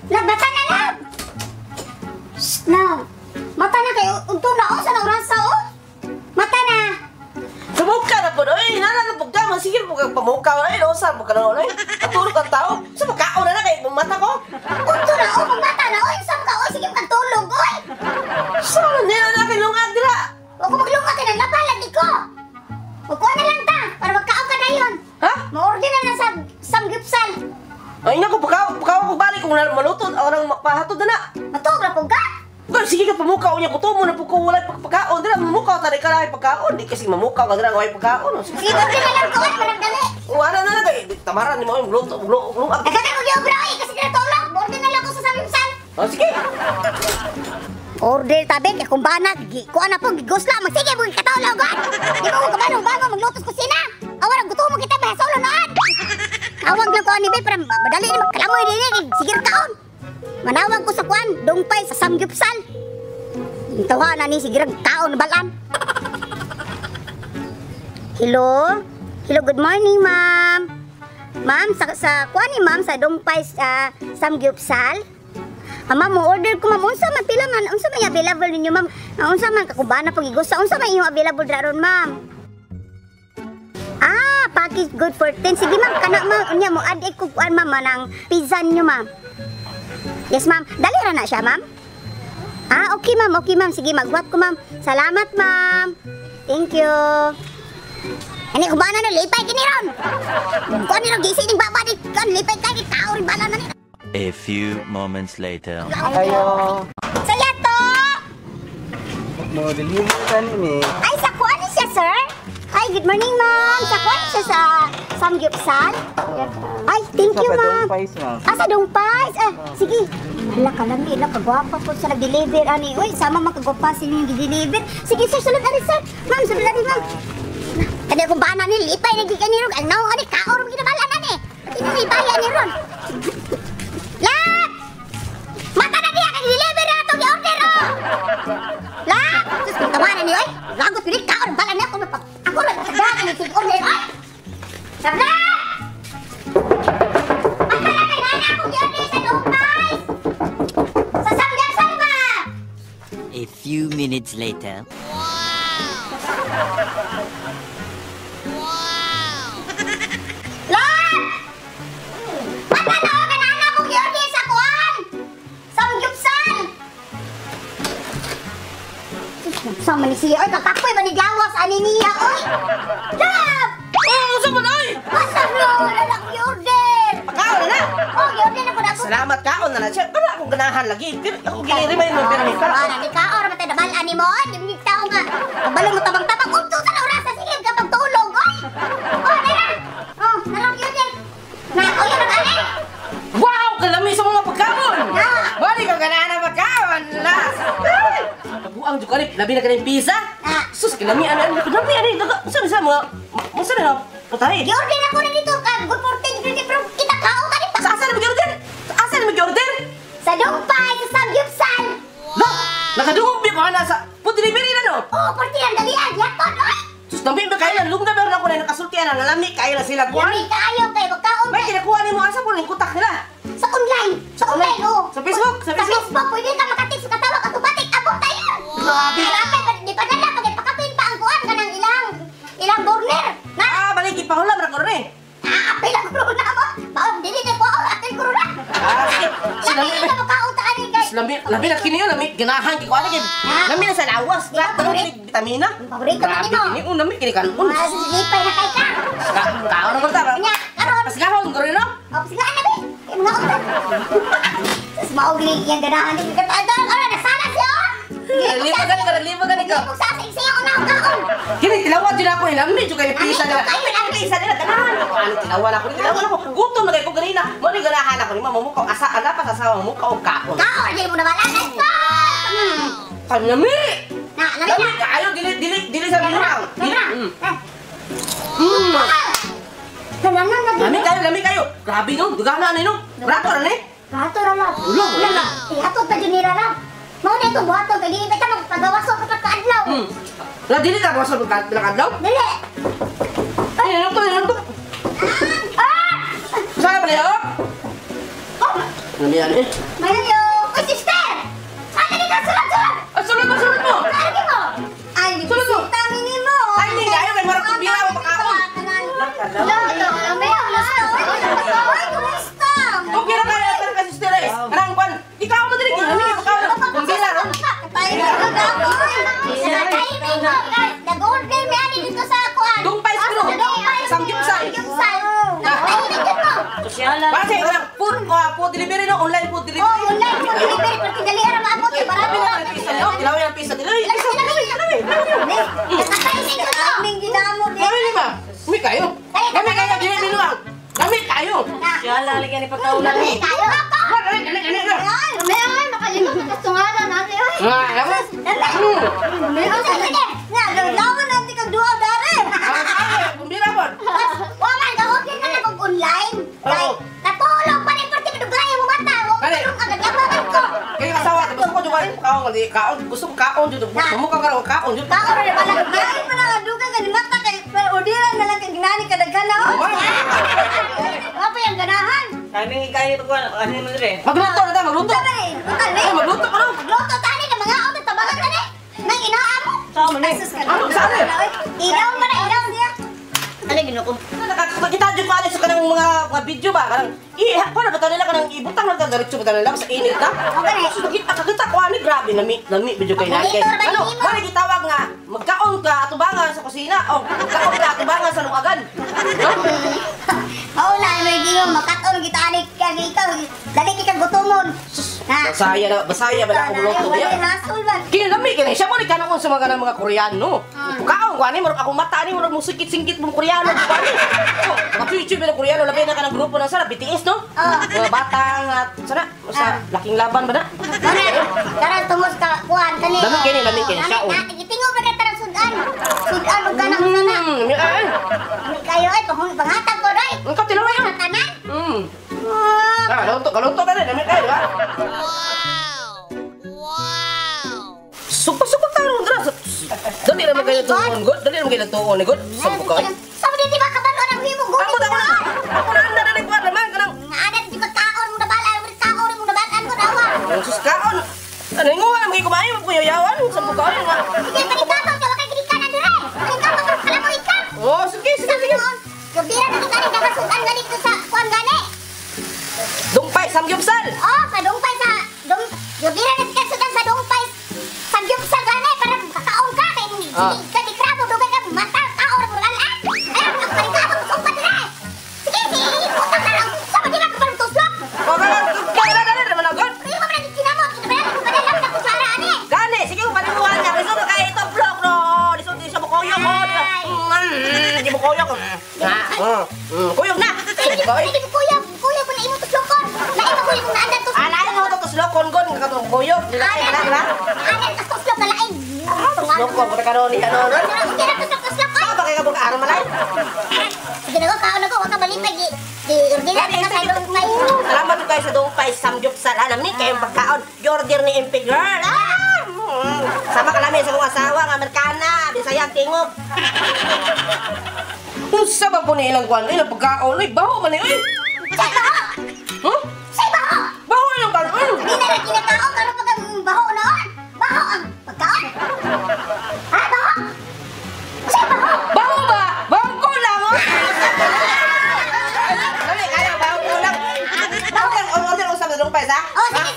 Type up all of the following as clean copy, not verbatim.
Lab, bata na, lab! Shhh, lab! Mata na kayo, unto na, sa naurasa, Mata na! Sumuka na po, oy! Nana na po ka, masigil po kang pamukaw na, saan mo ka na, oy? Katulog kang tao, sa magkaon na kayo, mata ko! Unto na, mata na, saan ka, sige kang tulog, Saan, hindi na nakinungan dila! Huwag ko maglungat na, nabalag ko! Huwag ko na lang ta, para magkaon ka na yun! Ha? Ma-order na lang sa samgyupsal! Ay, naku, pagkaw ko balik kung malutod, orang pahatod na na! Matubra po ka? Kung sige ka pamukaw niya, gusto mo na po kung wala pagkaon, dila mamukaw, tari ka na pagkaon, di kasi mamukaw ka dila ng pagkaon. Sige, order na lang ko, marang dali! Wala na na, tamaran ni mo yung luto. Nagkata ko yung bro, kasi kinatulog! Order na lang ko sa samgyupsal! Sige! Order tabi, kaya kung banag, kuha na po, gigos lang, magsige mo yung katulog, Di mo kamanong bago maglutos kusina! Awan, gusto mo kita, bahasa ulo noon! Awag lang ko ni Be, para madali ni magkalamoy din, sige kaon! Manawag ko sa kuan, dungpay sa samgyupsal! Tawa na ni, sige kaon, balan! Hello? Hello, good morning, ma'am! Ma'am, sa kuan ni ma'am, sa dungpay sa samgyupsal? Ma'am, mo order ko ma'am, unsa man pila man, unsa man available ninyo ma'am? Unsa man kakubana pag igos, unsa man yung available daron ma'am? Package good for 10. Sige ma'am, kana ma'am, unya mo add ko kuan ma'am nang pizza niyo ma'am. Yes ma'am, dali ra na siya ma'am. Okay ma'am, sige magbuhat ko ma'am. Salamat ma'am. Thank you. Ani kubana no lipay kini ron. Kuan ni ron gisi ning baba ni kan lipay kay tao rin bala na ni. A few moments later. Ayo. Saya to. Mo deliver kan ini. Ay sa kuan ni siya sir. Hi, good morning ma'am. Sa kuan siya sa samgyupsal. Ay, thank you ma'am. Sa Dungpais. Sige. Hala ka lang, kagwapa po sa nag-deliver. Ani, uy, sama makagwapa sa inyo nag-deliver. Sige sir, sulod ani sir. Ma'am, sulod ani ma'am. Kaya kung bana ni, lipay na gikan ni ron. Ang naong ani, kaorom ginabalan ani. Kinalipaya ni ron. Lap! Mata na niya, kag-deliver na itong i-order o! Lap! Sus, kung tawanan niyo, ay, lagot pinit, kaorom balan niya. Ako rin, kasagahan ni tig-order, ay! Sabla! Mata na kay nana akong i-order sa Dungpais! Sa Samgyupsal ba? A few minutes later. Sama ni siya, oy, kakapoy ba ni gawas, ani niya, oy! Lab! Saan mo na, oy? Basta mo, wala lang i-order! Pagkaon na na! I-order na po na ako. Salamat kaon na na siya. Wala akong ganahan lagi. Ako ginirimind mo, pero may Wala, di ka, or matay nabalaan ni mo, oy! Di mo tao nga. Kabalo mo tabang-tabang, unto sa oras, sige ka pagtulog, oy! Nara! Nara, i-order! Oy, ano ka, eh? Wow! Kalami sa mga pagkaon! Bali ka ganahan na pagkaon! Buang juga ni, labi na ka ng pizza. Sus, kalami ano, saan mga, saan na putahe? I-order ako na dito, good for 10 ingredients, pero kita kao ka rin pa. Sa asan na mag-order? Asan na mag-order? Sa Dungpay, sa Samgyupsal. Nakadungog ko na sa food delivery na no? Porti ang dalian, yakon, oy! Sus, nambi ba kayo na, lumda meron ako na nakasultihan na nalami, kayo na sila kuhan. Lami kayo, kayo magkaon. May kinakuha ni mo, asa po na yung kutak nila? Sa online, oh. Sa Facebook? Sa Facebook, pwede ka makatik sa katawag at ubatik, abong tayo. Grabe. Di pa dala, pagkapin pa ang kuhan ka ng ilang burner. Baliki, pahulam na ko rin. Pilang corona mo. Dili na ko ako, atin corona. Sige. Lami na makautaan ni guys. Labi na kini yun, ganahan ki ko ano kid. Lami na sa lawas, vitamina. Paborito man Grabe, nimo. kini unami kini kanon. Lipay na kay ka. Kaon na ko ta. Nya, karon. Pasgahon ko rin no? Sige na be. Mga utan. Sus maugli yang ganahan ni ka. Ano na sana siya. Lima gani ka. Kung sa siya una kaon. Kini tilawat din ako ilami juga ni pisa nila. Pisa nila ganahan. Ano tilawat ako gutom na kay ko ganina. Mo ni ganahan ako ni mamukaw asa aga pa sa sawa mo kaon kaon. Kaon di mo na wala na ito. Kanami. Nami na. Ayo dili sa minuang. Lami kayo. Grabe no, dugana ni no. Rato ra ni. Rato ra lang. Ulo. Ihatod pa dyan nila lang. Mau na ito buhaton, kaya dili ka magpagawaso kapag kaadlaw. La dili ka basa pagkadlaw? Dili. Ay, ano to? Ah! Namihan eh. Mayo! Uy, sister! Ano dito? Sulod! Sulod mo! Lagi mo! Ay, di Sulod mo. bisita mini mo! Ay, hindi kayo. May marang kumbira mo pagkaon. Lolo, may kumusta? Ay, kumusta? Kumbira ka na ka sister eh. Anang kwan. Ikaw mo din. Hindi ka pagkaon. Kumbira ron. Tayo na kagamoy. Nag-order may ani dito sa kuan. Dumpay siguro. Samgyupsal. Samgyupsal. Nakainit yun mo. Kasi kanang food delivery no, online food delivery. Oh, online po delivery. Pati dali ara maabot. Marami Ano na. ang pisa no? Tilawin ang pisa nila. Nakainit yun mo. Aming ginamo din. Kami ba? Kami kayo. Kami kayo. Dili binuang. Kami kayo. Siya lalagyan ni pagkaulan. Kami kayo. Ay, may makalimutan ka sungalan natin. Meron sa sige. Nga, lawan natin kang duwa dari. Kumbira po. Waman, ka-okay na na kung online. Kay, natulog pa rin pati pinugaya mo mata. Huwag Kali. mo agad yaman ko. Kaya kasawa, gusto ko juga rin kaon, hindi kaon, gusto ko kaon dito. Mumukha ka rin kaon dito. Tao rin pala. Ngayon pa na kadugan ka ni mata kay pero orderan na lang kang ginani ka na. Apa yung ganahan? Kami kayo ito ko, ano mo rin? Magluto na tayo, magluto. Sabi, bukali. Ay, magluto ka rin. Magluto tani ka mga auto tabangan ka ni. Nang inaam mo. Sama na. Asus ka. Ano, saan eh? Ilaw pa na, ilaw siya. Ano ginuko? Nakakita dyan ko alis sa kanang mga video ba? Kanang, paano ba ito nila kanang ibutang lang kagaritso ba ito nila sa init na? Okay. Kakita ko ani, grabe, nami video kayo natin. Ano, wala gitawag nga, magkaon ka atubangan sa kusina, o magkaon ka atubangan sa lungagan. Oo na, may di mo makataon kita anik kaya ikaw. Dali kita gutumon. Ha? Basaya ba na akong luto Wala niya? hasul ba? Kinalami kini siya mo ni kanang sa mga mga Koreano. Kaon ko ani murag akong mata ni murag mo singkit-singkit mong Koreano ko ani. Oh, mga YouTube na Koreano labi na kanang grupo na sana BTS no? Mga bata nga sana sa laking laban ba na? Karang tungos ka kuan kani. Lami kini siya oh. Itingo ba na tarang sudan? Sudan ug ganang sana. Mi ay. Hindi kayo ay panghatag ko dai. Ang katilaway Sa ah. tanan. Kaluto ka rin, dami kayo, di ba? Supa tarong dra. Dali naman kayo tuon, God. Dali naman kayo tuon, God. Sabi ko. Sabi din di ba kabalo ang himo go. Ako na anda na nagkuhan naman kanang. Ada di ba kaon mo na bala mo kaon mo na bataan ko dawa. Ang suskaon. Ano yung nga naman kumain mo kuya yawan. Sabi ko nga. Sige panikato ka wakay gidikan na dire. Panikato ka pala mo ikan. Oh, sige. Gabira na kita rin kakasukan galit ko sa kuan gani. Dumpay, samgyupsal. Oh, sa dungpay sa gabira na kita sudan sa dungpay. Samgyupsal gani para kakaon ka kay hindi ka krabo dugay ka mata kaon mo lalan. Ay, ang panikato ko sumpa dire. Sige, utang na lang. Sama di ba ka parang tuslok? O, kaya dali naman ang God. Hindi mo pa nang kinamot. Ito ba yan? Padala mo na kutsara, ani? Gani, sige kung panimuhan niya. Liso na kayo ito vlog, no. Liso di siya bukoyok, oh. Di bukoyok. Kuyog na. Hindi mo kuya mo na imo tuslokon. Lain mo kuya mo na andan tuslok. Alain mo ito tuslokon, God. Katong kuyog. Dilaki na, na. Andan tas tuslok na lain. Tuslokon, kung nakaroon niya, no. Hindi na tuslok. Saan ba kayo kabong kaarang malay? Sige na ko, kaon ako. Huwag ka balipay. Ordila na sa dungpay. Salamat po kayo sa Dumpay Samgyupsal. Alam ni kayong pagkaon. Yorder ni MP Girl. Sama ka namin sa kong asawa ng Amerikana. Bisayang tingog. Unsa ba po nilang kwan? Ilang pagkaon? Ay, baho man eh. Say baho! Huh? Say baho! Baho ilang kanon. Hindi na rin kinakaon. Kano pag ang baho noon? Baho ang pagkaon? Ha, baho? Say baho! Baho ba? Baho ko lang, oh. Dali, kaya baho ko lang. Order ko sa Dumpay, sa? Oh, sige.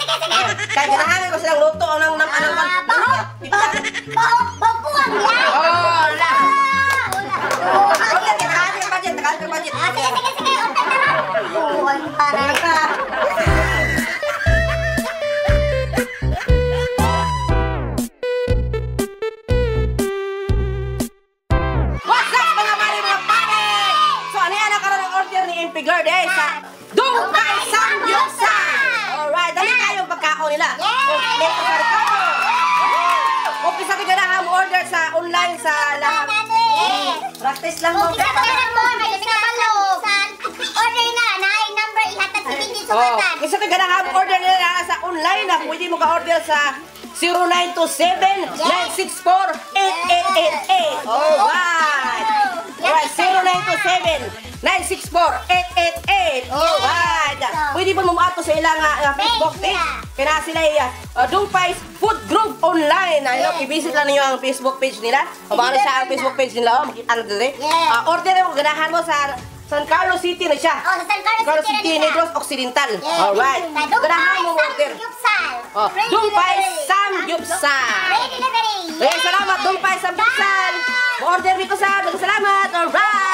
Kaya ganahan ko silang luto ng anong Baho! Baho kuwang yan! Oh, la. Wala. Order, tagaan ka budget. Sige. Order na lang. Oh, ang taray. What's up mga mali mga pare? So ano yan ang karoon ng order ni MP Girl eh sa Dumpay Samgyupsal! Alright, dali kayong pagkakaon nila. Umpisa ka na ang order sa online sa lahat. Practice lang mo. Order na, naay number ihatag sa hindi Oh, sumatan. isa ka na ang order nila sa online na pwede mo ka-order sa 0927-964-8888. Alright! Alright, 0927 0917-964-888. Alright. Pwede po mumuato sa ilang Facebook page. Kaya sila Dungpay's Food Group Online. I-visit lang ninyo ang Facebook page nila. Kung baka sa ang Facebook page nila, makita na dito. Order mo, ganahan mo sa San Carlos City na siya. Oh, sa San Carlos City, Negros Occidental. Alright. Ganahan mo order. Dungpay Samgyupsal. Free delivery. Salamat, Dungpay Samgyupsal. Order dito sa. Salamat. Alright.